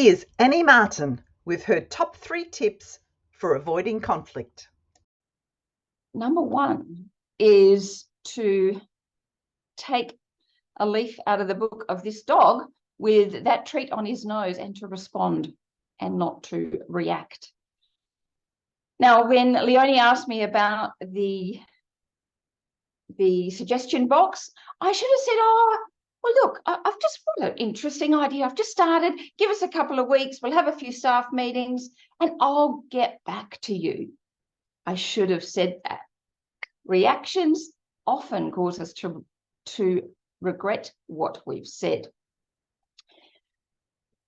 Here's Annie Martin with her top 3 tips for avoiding conflict. Number 1 is to take a leaf out of the book of this dog with that treat on his nose and to respond and not to react. Now, when Leonie asked me about the suggestion box, I should have said, well, look, I've just got an interesting idea. I've just started. Give us a couple of weeks. We'll have a few staff meetings and I'll get back to you. I should have said that. Reactions often cause us to regret what we've said.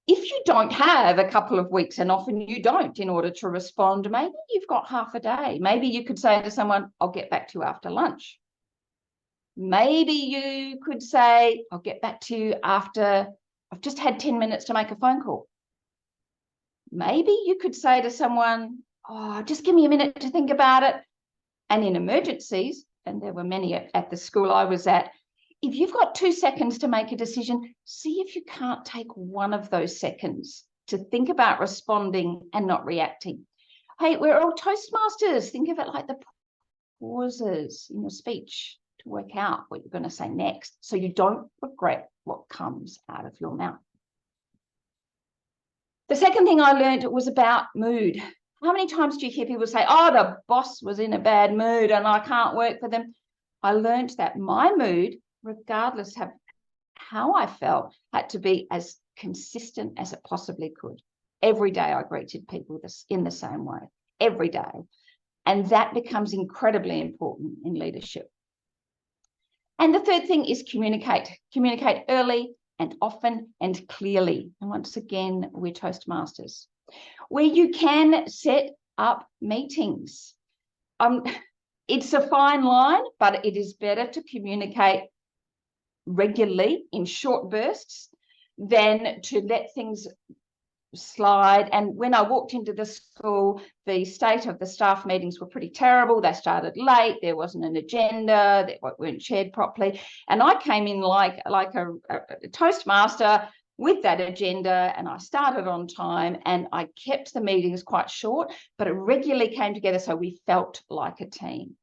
If you don't have a couple of weeks, and often you don't, in order to respond, maybe you've got half a day. Maybe you could say to someone, I'll get back to you after lunch. Maybe you could say, I'll get back to you after I've just had 10 minutes to make a phone call. Maybe you could say to someone, just give me a minute to think about it. And in emergencies, and there were many at the school I was at, if you've got 2 seconds to make a decision, see if you can't take one of those seconds to think about responding and not reacting. Hey, we're all Toastmasters. Think of it like the pauses in your speech to work out what you're going to say next, so you don't regret what comes out of your mouth. The second thing I learned was about mood. How many times do you hear people say, the boss was in a bad mood and I can't work for them? I learned that my mood, regardless of how I felt, had to be as consistent as it possibly could. Every day I greeted people in the same way, every day. And that becomes incredibly important in leadership. And the third thing is communicate. Communicate early and often and clearly. And once again, we're Toastmasters. Where you can set up meetings. It's a fine line, but it is better to communicate regularly in short bursts than to let things slide. And when I walked into the school, the state of the staff meetings were pretty terrible. They started late. There wasn't an agenda. They weren't shared properly. And I came in like a Toastmaster with that agenda, and I started on time, and I kept the meetings quite short, but it regularly came together so we felt like a team.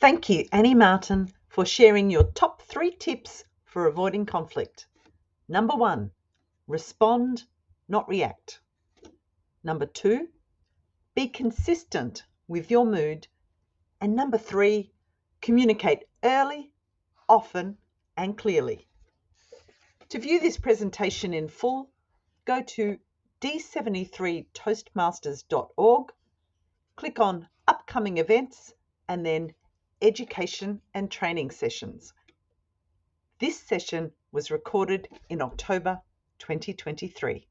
Thank you, Annie Martin, for sharing your top 3 tips for avoiding conflict. Number 1, respond, not react. Number 2, be consistent with your mood. And number 3, communicate early, often, and clearly. To view this presentation in full, go to d73toastmasters.org, click on Upcoming Events, and then Education and Training Sessions. This session was recorded in October 2023.